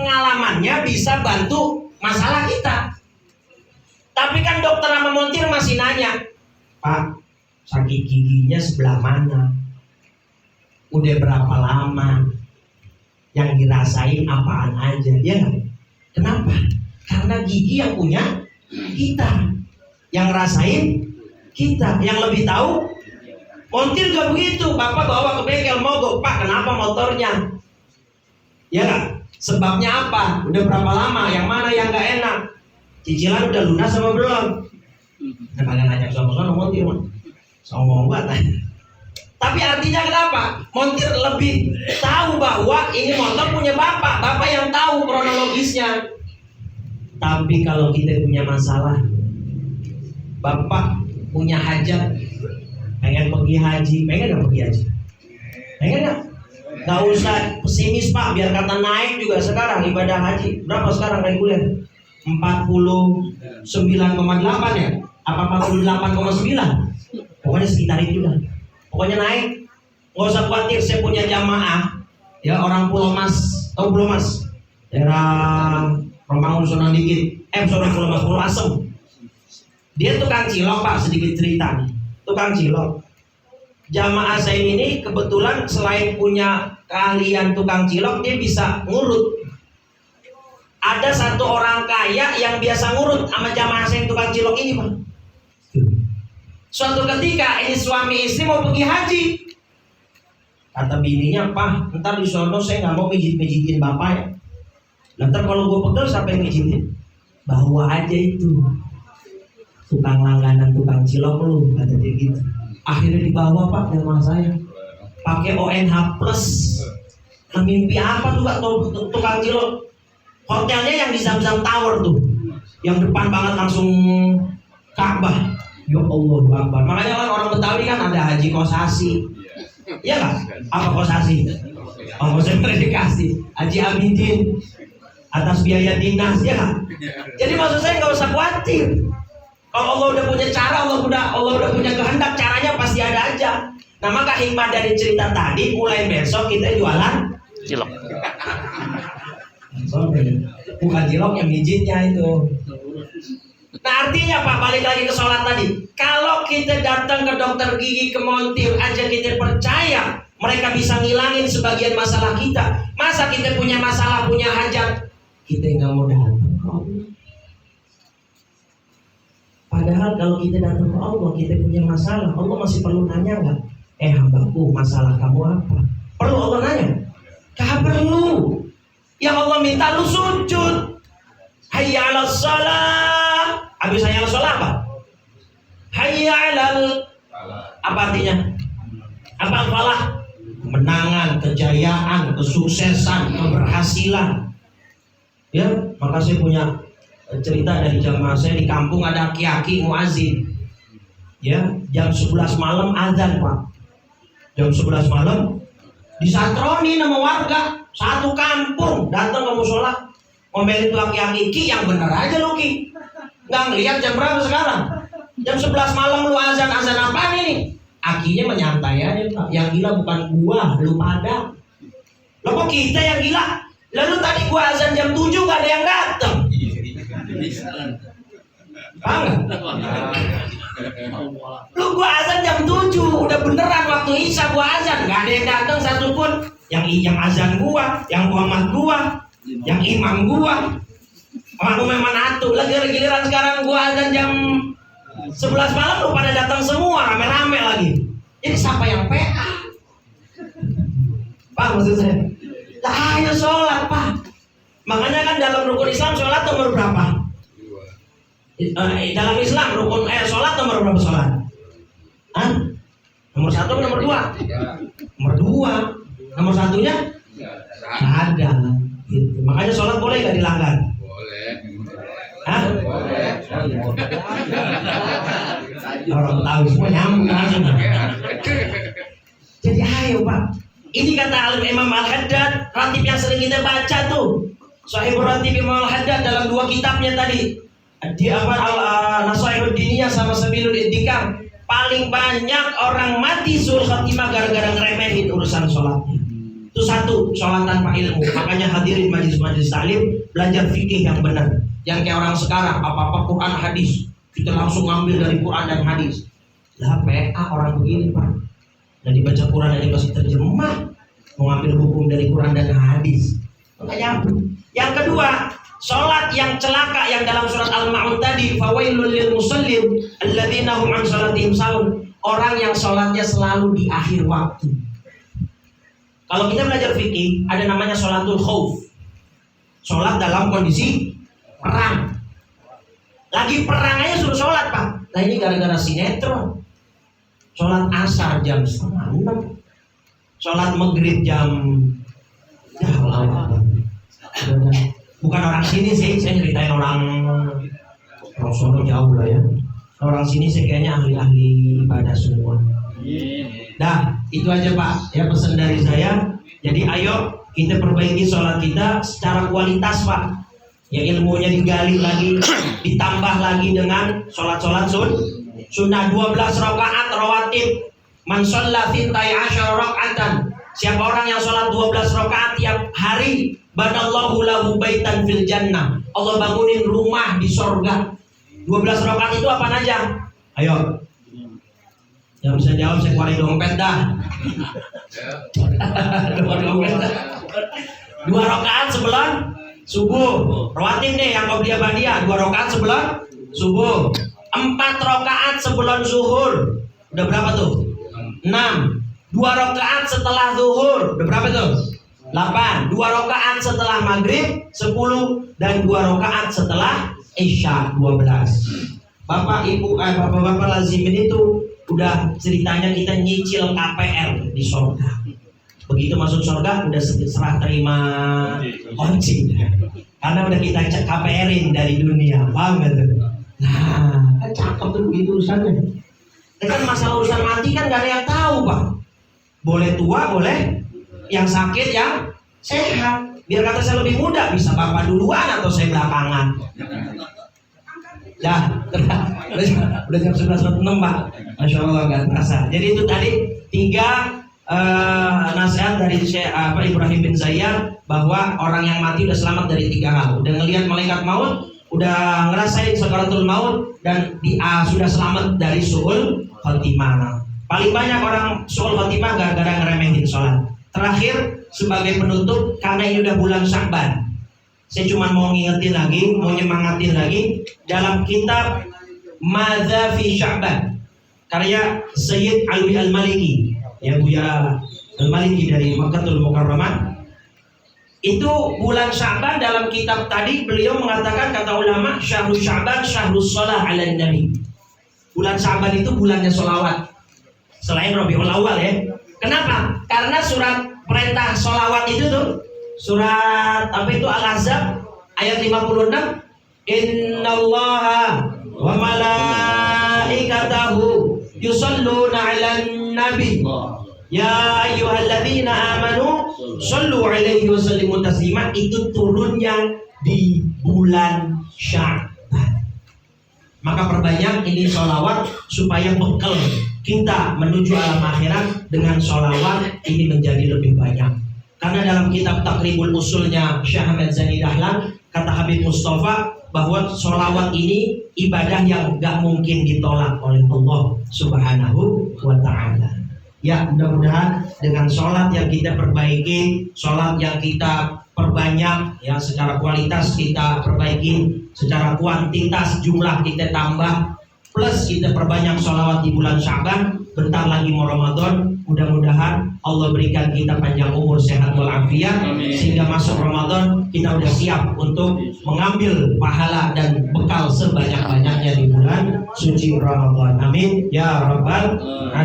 pengalamannya bisa bantu masalah kita. Tapi kan dokter sama montir masih nanya, Pak, sakit giginya sebelah mana? Udah berapa lama? Yang dirasain apaan aja? Ya nggak? Kenapa? Karena gigi yang punya kita, yang ngerasain kita, yang lebih tahu. Montir gak begitu, bapak bawa ke bengkel mogok, Pak kenapa motornya? Ya nggak? Sebabnya apa? Udah berapa lama? Yang mana yang gak enak? Cicilan udah lunas sama belum? Nah, kalian nanya sama montir mah, sombong banget. Tapi artinya kenapa? Montir lebih tahu bahwa ini motor punya bapak yang tahu kronologisnya. Tapi kalau kita punya masalah, bapak punya hajat, pengen pergi haji, pengen gak pergi haji? Pengen gak? Gak usah pesimis Pak, biar kata naik juga sekarang ibadah haji. Berapa sekarang reguler? 49,8 ya? Apa 48,9? Pokoknya sekitar itu dah. Pokoknya naik. Gak usah khawatir, saya punya jamaah ya, orang Pulau Mas. Tahu Pulau Mas? Daerah Romangun Sunan dikit. Pulau Mas, Pulau Asem. Dia tukang cilok Pak, sedikit cerita nih. Tukang cilok. Jamaah saya ini kebetulan selain punya keahlian tukang cilok, dia bisa ngurut. Ada satu orang kaya yang biasa ngurut sama jamaah saya yang tukang cilok ini Pak. Suatu ketika ini suami istri mau pergi haji. Kata bininya, Pak, ntar di sono saya nggak mau pijit-pijitin bapak ya. Ntar kalau gue pegel siapa yang pijitin? Bawa aja itu tukang langganan tukang cilok lu, kata dia gitu. Akhirnya dibawa Pak sama saya, pakai ONH plus. Nah, mimpi apa tuh Pak tukang cilok? Hotelnya yang di Zam-Zam Tower tuh, yang depan banget langsung Ka'bah. Ya Allah Akbar. Makanya kan orang Betawi kan ada haji kosasi. Iya nggak? Apa kosasi? Oh, saya predikasi. Haji Abidin atas biaya dinas, ya nggak? Jadi maksud saya nggak usah khawatir. Kalau Allah udah punya cara, Allah udah punya kehendak, caranya pasti ada aja. Nah maka hikmah dari cerita tadi, mulai besok kita jualan cilok. Bukan cilok, yang mijitnya itu. Nah artinya Pak, balik lagi ke sholat tadi. Kalau kita datang ke dokter gigi, ke montir aja kita percaya mereka bisa ngilangin sebagian masalah kita. Masa kita punya masalah, punya hajat, kita nggak mau datang ke Allah? Padahal kalau kita datang ke Allah, kita punya masalah, Allah masih perlu nanya nggak? Hambaku, masalah kamu apa? Perlu Allah nanya? Gak perlu. Yang Allah minta lu sujud. Hayya 'alas shalah. Habis hayya 'alas shalah apa? Hayya 'alal, apa artinya? Apa falah? Kemenangan, kejayaan, kesuksesan, keberhasilan. Ya, maka saya punya cerita dari jamaah saya di kampung, ada aki-aki muazin. Ya, jam 11 malam azan Pak. Jam 11 malam disatroni nama warga satu kampung datang ke musola, ngomelin tuh aki-aki, Ki yang bener aja lu Ki. Nggak ngeliat jam berapa sekarang? Jam 11 malam lu azan apaan ini? Akinya menyantai aja Pak. Yang gila bukan gua, lu pada. Loh kok kita yang gila? Lalu tadi gua azan jam 7 gak ada yang datang. Paham gak? Lu gua azan jam 7, udah beneran waktu isya gua azan, gak ada yang datang satupun. Yang azan gua, yang muhammad gua, yang imam gua, aku memang atu. Lagi giliran sekarang gua azan jam 11 malam lu pada datang semua, rame-rame lagi. Jadi siapa yang PA? Pak maksud saya? Lah ayo sholat Pak. Makanya kan dalam rukun Islam sholat nomor berapa? Dalam Islam rukun sholat nomor berapa sholat? Hah? Nomor 1 nomor 2? Nomor 2. Nomor 1-nya? Nggak ada. Gitu. Makanya sholat boleh nggak dilanggar? Boleh. Hah? Boleh. Orang tahu semua nyambung langsung. Jadi ayo Pak. Ini kata Imam Al-Haddad, ratib yang sering kita baca tuh. Sahih Ratib Imam Al-Haddad dalam 2 kitabnya tadi. Dia Nasaihud Diniyah sama Sabilul Iddikar. Paling banyak orang mati suul khatimah gara-gara ngeremehin urusan sholatnya. Itu satu, sholat tanpa ilmu. Makanya hadirin majelis-majelis taklim, belajar fikih yang benar. Yang kayak orang sekarang, apa-apa Quran hadis, kita langsung ngambil dari Quran dan hadis. Lah PA orang begini Pak, dan dibaca Quran dan dikasih terjemah, mau ngambil hukum dari Quran dan hadis, nggak nyambung. Yang kedua, sholat yang celaka yang dalam surat Al-Ma'un tadi, fawailul lil musallin alladzina hum an sholatihim sahun. Orang yang sholatnya selalu di akhir waktu. Kalau kita belajar fikih, ada namanya sholatul khauf. Sholat dalam kondisi perang. Lagi perang aja suruh sholat Pak. Nah ini gara-gara sinetron. Sholat asar jam 5:30. Sholat maghrib jam... Ya Allah. Bukan orang sini sih, saya ceritain orang sono jauh lah ya. Orang sini sih kayaknya ahli-ahli ibadah semua. Nah, itu aja Pak, ya pesan dari saya. Jadi ayo kita perbaiki sholat kita secara kualitas Pak. Ya ilmunya digali lagi, ditambah lagi dengan sholat-sholat sunnah 12 rakaat rawatib. Man shalla 12 rakaatan. Siapa orang yang sholat 12 rakaat tiap hari, banallahu lahu baitan fil jannah. Allah bangunin rumah di sorga. 12 rakaat itu apa aja? Ayo. Yang bisa jawab saya keluarin dompet dah. 2 rakaat sebelum subuh. Rawatib nih yang qobliyah ba'diyah 2 rakaat sebelum subuh. 4 rakaat sebelum zuhur. Udah berapa tuh? 6. 2 rakaat setelah zuhur. Udah berapa tuh? 8. 2 rakaat setelah maghrib 10 dan 2 rakaat setelah isya 12. Bapak-bapak lazimin itu udah ceritanya kita nyicil KPR di surga. Begitu masuk surga udah serah terima kunci. Karena udah kita KPR-in dari dunia, paham gak tuh? Nah, kan cakep tuh begitu urusannya. Kan masalah urusan mati kan gak ada yang tahu Pak. Boleh tua, boleh yang sakit, yang sehat. Biar kata saya lebih muda, bisa Bapak duluan atau saya belakangan. Dah, udah jam 11.06 Pak. Masya Allah gak terasa. Jadi itu tadi 3 nasihat dari Ibrahim bin Zayyad, bahwa orang yang mati udah selamat dari 3 hal. Udah ngelihat malaikat maut, udah ngerasain sakaratul maut, dan sudah selamat dari su'ul khotimah. Paling banyak orang su'ul khotimah gara-gara ngeremehin sholat. Terakhir sebagai penutup, karena ini udah bulan Sya'ban, saya cuma mau ngingetin lagi, mau nyemangatin lagi dalam kitab Madza fi Sya'ban karya Sayyid Alwi Al-Maliki, ya Buya Al-Maliki dari Makkahul Mukarramah. Itu bulan Sya'ban dalam kitab tadi beliau mengatakan, kata ulama, syahrul Sya'ban syahrus shalah 'alan nabi. Bulan Sya'ban itu bulannya sholawat selain Rabiul Awal ya. Kenapa? Karena surat perintah sholawat itu tuh surat apa itu Al-Ahzab ayat 56, innallaha wa malaikatahu yusalluna 'alan nabi ya ayyuhalladzina amanu shallu 'alaihi wa sallimu taslima. Itu turunnya di bulan Sya'ban. Maka perbanyak ini sholawat supaya bekal kita menuju alam akhirat dengan sholawat ini menjadi lebih banyak. Karena dalam kitab Taqribul Usulnya Syekh Ahmad Zani Dahlan, kata Habib Mustafa bahwa sholawat ini ibadah yang gak mungkin ditolak oleh Allah Subhanahu wa ta'ala. Ya, mudah-mudahan dengan sholat yang kita perbaiki, sholat yang kita perbanyak, ya secara kualitas kita perbaiki, secara kuantitas jumlah kita tambah, plus kita perbanyak sholawat di bulan Sya'ban. Bentar lagi mau Ramadan, mudah-mudahan Allah berikan kita panjang umur, sehat walafiat, sehingga masuk Ramadan kita udah siap untuk mengambil pahala dan bekal sebanyak-banyaknya di bulan suci Ramadan. Amin ya rabbal alamin.